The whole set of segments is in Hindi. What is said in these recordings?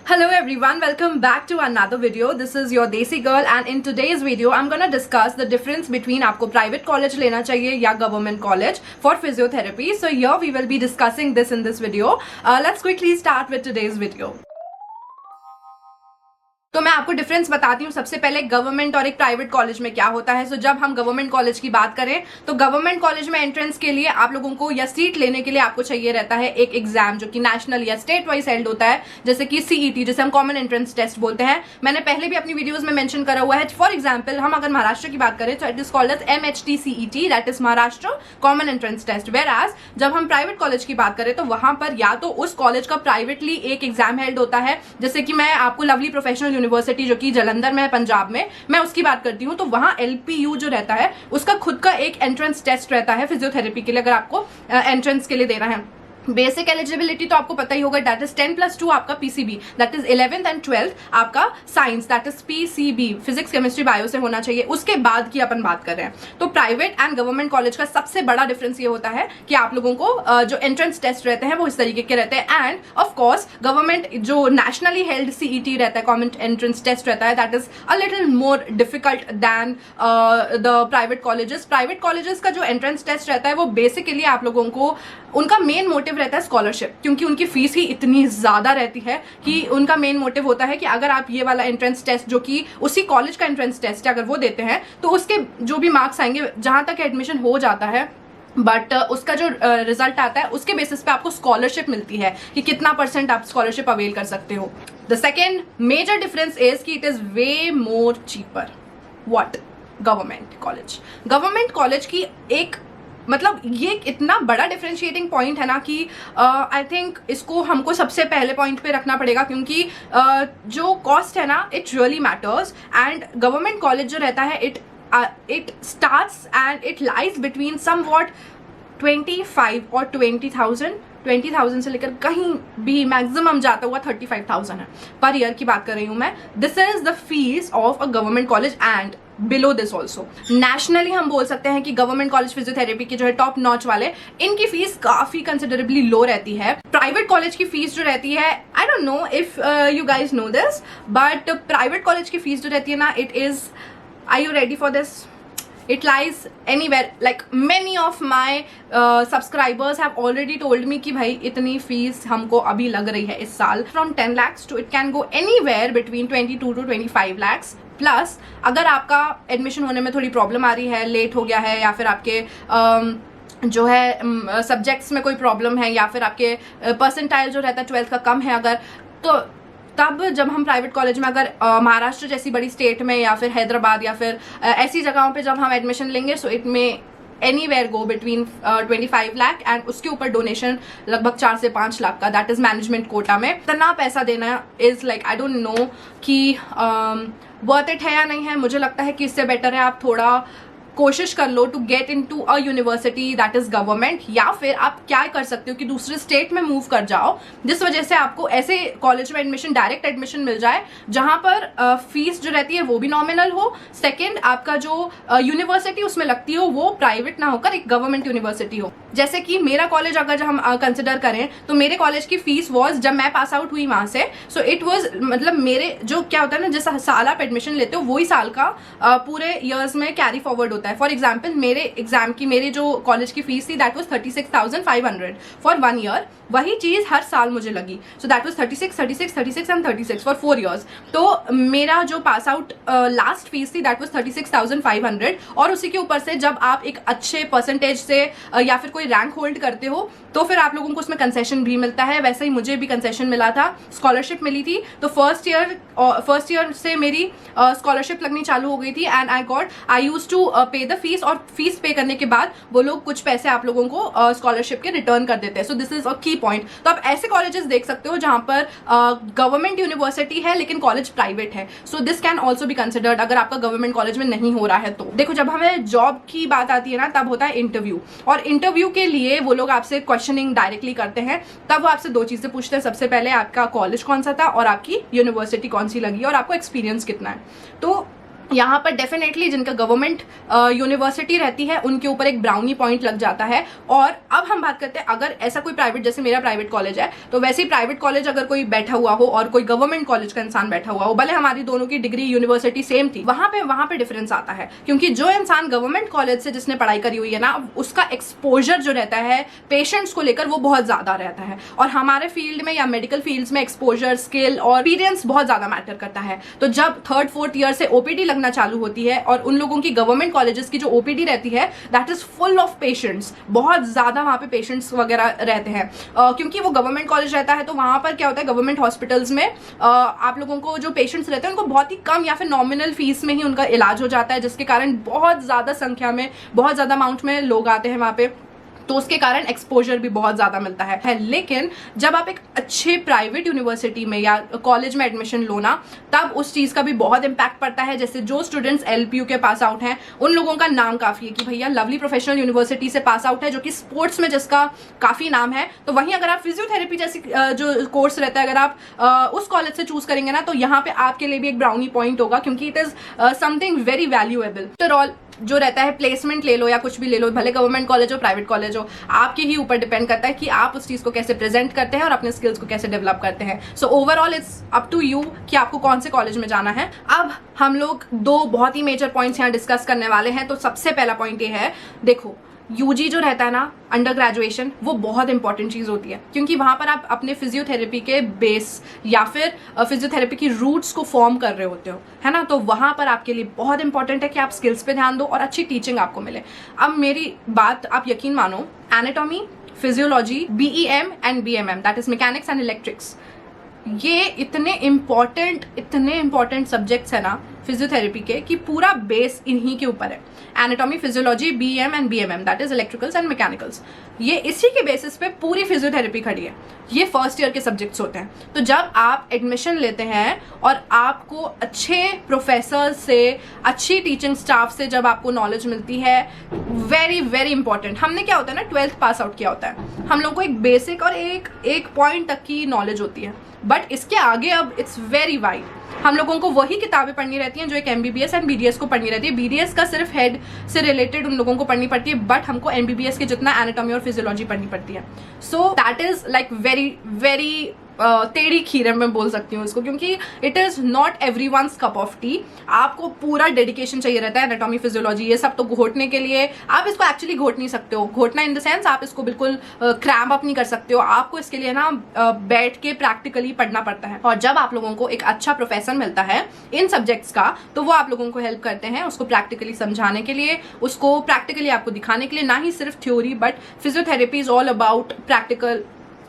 Hello everyone, welcome back to another video. This is your Desi girl and in today's video I'm gonna discuss the difference between आपको private college लेना चाहिए या government college for physiotherapy. So here we will be discussing this in this video. Let's quickly start with today's video. तो मैं आपको डिफरेंस बताती हूँ सबसे पहले गवर्नमेंट और एक प्राइवेट कॉलेज में क्या होता है। सो जब हम गवर्नमेंट कॉलेज की बात करें तो गवर्नमेंट कॉलेज में एंट्रेंस के लिए आप लोगों को या सीट लेने के लिए आपको चाहिए रहता है एक एग्जाम जो कि नेशनल या स्टेट वाइज हेल्ड होता है, जैसे कि सीईटी, जिसे हम कॉमन एंट्रेंस टेस्ट बोलते हैं। मैंने पहले भी अपनी वीडियोज में मेंशन करा हुआ है। फॉर एग्जाम्पल हम अगर महाराष्ट्र की बात करें तो it is called as MHTCET, that is Maharashtra common entrance test. Where as जब हम प्राइवेट कॉलेज की बात करें तो वहां पर या तो उस कॉलेज का प्राइवेटली एक एग्जाम हेल्ड होता है, जैसे कि मैं आपको लवली प्रोफेशनल यूनिवर्सिटी जो कि जलंधर में है पंजाब में, मैं उसकी बात करती हूँ, तो वहां LPU जो रहता है उसका खुद का एक एंट्रेंस टेस्ट रहता है फिजियोथेरेपी के लिए, अगर आपको एंट्रेंस के लिए देना है। बेसिक एलिजिबिलिटी तो आपको पता ही होगा, दैट इज 10+2 आपका PCB, that is 11th and 12th आपका science, that is PCB, physics chemistry bio से होना चाहिए। उसके बाद की अपन बात कर रहे हैं। तो प्राइवेट एंड गवर्नमेंट कॉलेज का सबसे बड़ा डिफरेंस ये होता है कि आप लोगों को जो एंट्रेंस टेस्ट रहते हैं वो इस तरीके के रहते हैं। एंड ऑफ कोर्स गवर्नमेंट जो नेशनली हेल्ड CET रहता है, कॉमन एंट्रेंस टेस्ट रहता है, that is a little more difficult than the private colleges. Private colleges का जो एंट्रेंस टेस्ट रहता है वो बेसिकली आप लोगों को, उनका मेन मोटिव रहता है स्कॉलरशिप, क्योंकि उनकी फीस ही इतनी ज्यादा रहती है कि उनका मेन मोटिव होता है कि अगर आप ये वाला एंट्रेंस टेस्ट जो कि उसी कॉलेज का एंट्रेंस टेस्ट है अगर वो देते हैं तो उसके जो भी मार्क्स आएंगे, जहां तक एडमिशन हो जाता है, बट उसका जो रिजल्ट आता है उसके बेसिस पे आपको स्कॉलरशिप मिलती है कि कितना % आप स्कॉलरशिप अवेल कर सकते हो। The second major difference is कि it is way more cheaper. What? Government college की एक मतलब ये इतना बड़ा डिफरेंशिएटिंग पॉइंट है ना कि आई थिंक इसको हमको सबसे पहले पॉइंट पे रखना पड़ेगा, क्योंकि जो कॉस्ट है ना it really matters. And government college जो रहता है it starts and it lies between somewhat 25 और 20,000 से लेकर कहीं भी मैक्सिमम जाता हुआ 35,000 है पर ईयर की बात कर रही हूं मैं। This is the fees of a government college and below this also nationally हम बोल सकते हैं कि गवर्नमेंट कॉलेज फिजियोथेरेपी के जो है टॉप नॉच वाले, इनकी फीस काफी कंसिडरेबली लो रहती है। प्राइवेट कॉलेज की फीस जो रहती है, I don't know if you guys know this, but private college की फीस जो रहती है ना, it is, are you ready for this? It lies anywhere, like many of my subscribers have already told me कि भाई इतनी फीस हमको अभी लग रही है इस साल। From 10 lakhs to it can go anywhere between 22 to 25 lakhs plus अगर आपका एडमिशन होने में थोड़ी प्रॉब्लम आ रही है, लेट हो गया है, या फिर आपके जो है सब्जेक्ट्स में कोई प्रॉब्लम है, या फिर आपके परसेंटाइल जो रहता है 12th का कम है अगर, तो तब जब हम प्राइवेट कॉलेज में अगर महाराष्ट्र जैसी बड़ी स्टेट में या फिर हैदराबाद या फिर ऐसी जगहों पे जब हम एडमिशन लेंगे, सो इट में anywhere go between 25 lakh and उसके ऊपर डोनेशन लगभग 4 से 5 लाख का, दैट इज मैनेजमेंट कोटा में। इतना पैसा देना is like, I don't no कि वर्थ इट है या नहीं है। मुझे लगता है कि इससे बेटर है आप थोड़ा कोशिश कर लो to get in to a university that is government, या फिर आप क्या कर सकते हो कि दूसरे स्टेट में मूव कर जाओ, जिस वजह से आपको ऐसे कॉलेज में एडमिशन, डायरेक्ट एडमिशन मिल जाए जहां पर फीस जो रहती है वो भी नॉमिनल हो। सेकेंड, आपका जो यूनिवर्सिटी उसमें लगती हो वो प्राइवेट ना होकर एक गवर्नमेंट यूनिवर्सिटी हो। जैसे कि मेरा कॉलेज अगर हम कंसिडर करें तो मेरे कॉलेज की फीस वॉज, जब मैं पास आउट हुई वहां से, सो इट वॉज, मतलब मेरे जो क्या होता है ना, जिस साल आप एडमिशन लेते हो वही साल का पूरे ईयर्स में कैरी फॉरवर्ड होता है। फॉर एग्जाम्पल मेरे एग्जाम की, मेरे जो कॉलेज की फीस थी दैट वाज 36,500 फॉर 1 ईयर, वही चीज हर साल मुझे लगी। So that was 36 and 36 for 4 years. तो मेरा जो पास आउट लास्ट फीस थी दैट वाज 36,500, और उसी के ऊपर से जब आप एक अच्छे परसेंटेज से या फिर कोई रैंक होल्ड करते हो तो फिर आप लोगों को उसमें कंसेशन भी मिलता है। वैसे ही मुझे भी कंसेशन मिला था, स्कॉलरशिप मिली थी। तो फर्स्ट ईयर से मेरी स्कॉलरशिप लगनी चालू हो गई थी एंड आई यूज्ड टू पे द फीस, और फीस पे करने के बाद वो लोग कुछ पैसे आप लोगों को स्कॉलरशिप के रिटर्न कर देते हैं। सो दिस इज अ की पॉइंट। तो आप ऐसे कॉलेजेस देख सकते हो जहां पर गवर्नमेंट यूनिवर्सिटी है लेकिन कॉलेज प्राइवेट है। So this can also be considered अगर आपका गवर्नमेंट कॉलेज में नहीं हो रहा है तो। देखो, जब हमें जॉब की बात आती है ना, तब होता है इंटरव्यू, और इंटरव्यू के लिए वो लोग आपसे क्वेश्चनिंग डायरेक्टली करते हैं। तब वो आपसे 2 चीजें पूछते हैं। सबसे पहले आपका कॉलेज कौन सा था और आपकी यूनिवर्सिटी कौन सी लगी और आपको एक्सपीरियंस कितना है। तो यहाँ पर डेफिनेटली जिनका गवर्नमेंट यूनिवर्सिटी रहती है उनके ऊपर एक ब्राउनी पॉइंट लग जाता है। और अब हम बात करते हैं, अगर ऐसा कोई प्राइवेट, जैसे मेरा प्राइवेट कॉलेज है, तो वैसे ही प्राइवेट कॉलेज अगर कोई बैठा हुआ हो और कोई गवर्नमेंट कॉलेज का इंसान बैठा हुआ हो, भले हमारी दोनों की डिग्री यूनिवर्सिटी सेम थी, वहां पे डिफरेंस आता है। क्योंकि जो इंसान गवर्नमेंट कॉलेज से जिसने पढ़ाई करी हुई है ना, उसका एक्सपोजर जो रहता है पेशेंट्स को लेकर वो बहुत ज्यादा रहता है। और हमारे फील्ड में या मेडिकल फील्ड्स में एक्सपोजर, स्किल और एक्सपीरियंस बहुत ज्यादा मैटर करता है। तो जब 3rd 4th ईयर से ओपीडी लगना चालू होती है, और उन लोगों की गवर्नमेंट कॉलेजेस की जो ओपीडी रहती है that is full of patients, बहुत ज्यादा वहां पे पेशेंट्स वगैरह रहते हैं। क्योंकि वो गवर्नमेंट कॉलेज रहता है, तो वहां पर क्या होता है, गवर्नमेंट हॉस्पिटल्स में आप लोगों को जो पेशेंट्स रहते हैं उनको बहुत ही कम या फिर नॉमिनल फीस में ही उनका इलाज हो जाता है, जिसके कारण बहुत ज्यादा संख्या में, बहुत ज्यादा अमाउंट में लोग आते हैं वहां पे, तो उसके कारण एक्सपोजर भी बहुत ज्यादा मिलता है। लेकिन जब आप एक अच्छे प्राइवेट यूनिवर्सिटी में या कॉलेज में एडमिशन लो ना, तब उस चीज का भी बहुत इंपैक्ट पड़ता है। जैसे जो स्टूडेंट्स एलपीयू के पास आउट हैं, उन लोगों का नाम काफी है कि भैया लवली प्रोफेशनल यूनिवर्सिटी से पास आउट है, जो कि स्पोर्ट्स में जिसका काफी नाम है। तो वहीं अगर आप फिजियोथेरेपी जैसी जो कोर्स रहता है, अगर आप उस कॉलेज से चूज करेंगे ना, तो यहाँ पे आपके लिए भी एक ब्राउनी पॉइंट होगा, क्योंकि it is something very valuable. After all जो रहता है, प्लेसमेंट ले लो या कुछ भी ले लो, भले गवर्नमेंट कॉलेज हो प्राइवेट कॉलेज हो, आपके ही ऊपर डिपेंड करता है कि आप उस चीज को कैसे प्रेजेंट करते हैं और अपने स्किल्स को कैसे डेवलप करते हैं। So overall it's up to you कि आपको कौन से कॉलेज में जाना है। अब हम लोग 2 बहुत ही मेजर पॉइंट्स यहाँ डिस्कस करने वाले हैं। तो सबसे पहला पॉइंट ये है, देखो यूजी जो रहता है ना, अंडर ग्रेजुएशन, वो बहुत इंपॉर्टेंट चीज होती है, क्योंकि वहां पर आप अपने फिजियोथेरेपी के बेस या फिर फिजियोथेरेपी की रूट्स को फॉर्म कर रहे होते हो, है ना। तो वहां पर आपके लिए बहुत इंपॉर्टेंट है कि आप स्किल्स पे ध्यान दो और अच्छी टीचिंग आपको मिले। अब मेरी बात आप यकीन मानो, anatomy, physiology, BEM and BMM, that is mechanics and electrics, ये इतने इंपॉर्टेंट सब्जेक्ट्स है ना फिजियोथेरेपी के, कि पूरा बेस इन्हीं के ऊपर है। Anatomy, physiology, BM and BMM, that is electricals and mechanicals, ये इसी के बेसिस पे पूरी फिजियोथेरेपी खड़ी है। ये फर्स्ट ईयर के सब्जेक्ट्स होते हैं। तो जब आप एडमिशन लेते हैं और आपको अच्छे प्रोफेसर से, अच्छी टीचिंग स्टाफ से जब आपको नॉलेज मिलती है, वेरी वेरी इंपॉर्टेंट। हमने क्या होता है ना, 12th पास आउट किया होता है, हम लोग को एक बेसिक और एक पॉइंट तक की नॉलेज होती है, बट इसके आगे अब इट्स वेरी वाइड। हम लोगों को वही किताबें पढ़नी रहती हैं जो एक एमबीबीएस एंड बीडीएस को पढ़नी रहती है। बीडीएस का सिर्फ हेड से रिलेटेड उन लोगों को पढ़नी पड़ती है, बट हमको एमबीबीएस के जितना एनाटॉमी और फिजियोलॉजी पढ़नी पड़ती है। So that is like very very टेढ़ी खीर है, मैं बोल सकती हूँ इसको, क्योंकि it is not every one's cup of tea. आपको पूरा डेडिकेशन चाहिए रहता है एनाटॉमी, फिजियोलॉजी, ये सब तो घोटने के लिए आप इसको एक्चुअली घोट नहीं सकते हो। घोटना इन द सेंस आप इसको बिल्कुल क्रैम्प अप नहीं कर सकते हो। आपको इसके लिए ना बैठ के प्रैक्टिकली पढ़ना पड़ता है। और जब आप लोगों को एक अच्छा प्रोफेसर मिलता है इन सब्जेक्ट्स का, तो वो आप लोगों को हेल्प करते हैं उसको प्रैक्टिकली समझाने के लिए, उसको प्रैक्टिकली आपको दिखाने के लिए, ना ही सिर्फ theory, but physiotherapy is all about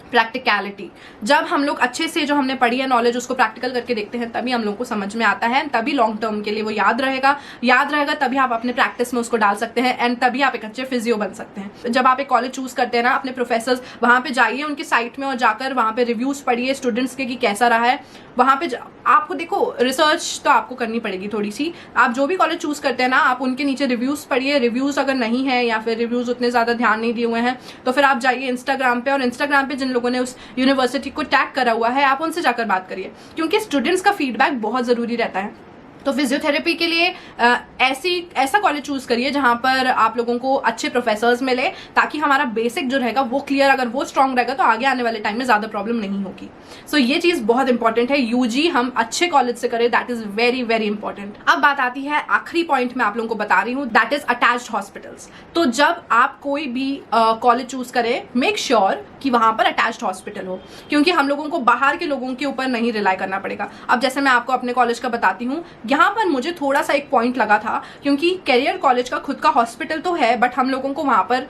practicality. जब हम लोग अच्छे से जो हमने पढ़ी है नॉलेज उसको प्रैक्टिकल करके देखते हैं, तभी हम लोग को समझ में आता है, तभी लॉन्ग टर्म के लिए वो याद रहेगा, तभी आप अपने प्रैक्टिस में उसको डाल सकते हैं, एंड तभी आप एक अच्छे फिजियो बन सकते हैं। जब आप एक कॉलेज चूज करते हैं ना, अपने प्रोफेसर्स वहां पे जाइए उनकी साइट में और जाकर वहां पे रिव्यूज पढ़िए स्टूडेंट्स के कि कैसा रहा है। वहां पे आपको देखो रिसर्च तो आपको करनी पड़ेगी थोड़ी सी। आप जो भी कॉलेज चूज करते हैं ना, आप उनके नीचे रिव्यूज पढ़िए। रिव्यूज अगर नहीं है या फिर रिव्यूज उतने ज्यादा ध्यान नहीं दिए हुए हैं, तो फिर आप जाइए इंस्टाग्राम पे, और इंस्टाग्राम पे जिन लोगों ने उस यूनिवर्सिटी को टैग करा हुआ है, आप उनसे जाकर बात करिए, क्योंकि स्टूडेंट्स का फीडबैक बहुत जरूरी रहता है। तो फिजियोथेरेपी के लिए ऐसा कॉलेज चूज करिए जहां पर आप लोगों को अच्छे प्रोफेसर्स मिले, ताकि हमारा बेसिक जो रहेगा वो क्लियर, अगर वो स्ट्रांग रहेगा तो आगे आने वाले टाइम में ज्यादा प्रॉब्लम नहीं होगी। सो ये चीज बहुत इंपॉर्टेंट है। यूजी हम अच्छे कॉलेज से करें, that is very very important. अब बात आती है आखिरी पॉइंट मैं आप लोगों को बता रही हूँ, दैट इज अटैच्ड हॉस्पिटल्स। तो जब आप कोई भी कॉलेज चूज करें, मेक श्योर कि वहां पर अटैच्ड हॉस्पिटल हो, क्योंकि हम लोगों को बाहर के लोगों के ऊपर नहीं रिलाई करना पड़ेगा। अब जैसे मैं आपको अपने कॉलेज का बताती हूँ, यहाँ पर मुझे थोड़ा सा एक पॉइंट लगा था, क्योंकि कैरियर कॉलेज का खुद का हॉस्पिटल तो है, बट हम लोगों को वहां पर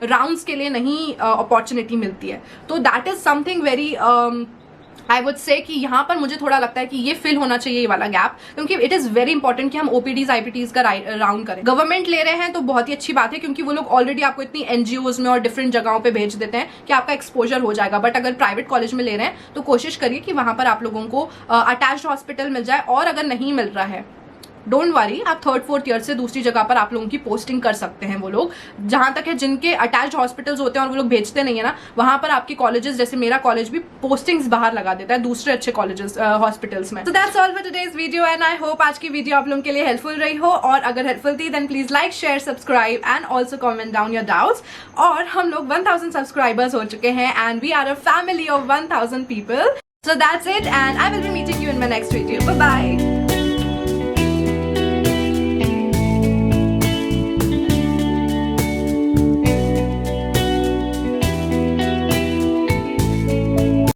राउंड्स के लिए नहीं अपॉर्चुनिटी मिलती है। तो that is something very I would say कि यहाँ पर मुझे थोड़ा लगता है कि ये फिल होना चाहिए ये वाला गैप, क्योंकि इट इज वेरी इंपॉर्टेंट कि हम ओपीडीज आईपीटीज का राउंड करें। गवर्नमेंट ले रहे हैं तो बहुत ही अच्छी बात है, क्योंकि वो लोग ऑलरेडी आपको इतनी एनजीओज में और डिफरेंट जगहों पे भेज देते हैं कि आपका एक्सपोजर हो जाएगा। बट अगर प्राइवेट कॉलेज में ले रहे हैं तो कोशिश करिए कि वहां पर आप लोगों को अटैच्ड हॉस्पिटल मिल जाए, और अगर नहीं मिल रहा है डोंट वरी, आप 3rd 4th ईयर से दूसरी जगह पर आप लोगों की पोस्टिंग कर सकते हैं। वो लोग जहां तक है जिनके अटैच्ड हॉस्पिटल्स होते हैं और वो लोग भेजते नहीं है ना, वहां पर आपकी कॉलेजेस, जैसे मेरा कॉलेज भी पोस्टिंग्स बाहर लगा देता है दूसरे अच्छे कॉलेजेस हॉस्पिटल्स में। So that's all for today's video and I hope आज की वीडियो आप लोगों के लिए हेल्पफुल रही हो, और अगर हेल्पफुल थी then please like, share, subscribe and also comment down your doubts. और हम लोग 1000 सब्सक्राइबर्स हो चुके हैं and we are a family of 1000 people. So that's it, and I will be meeting you in my next video. Bye bye.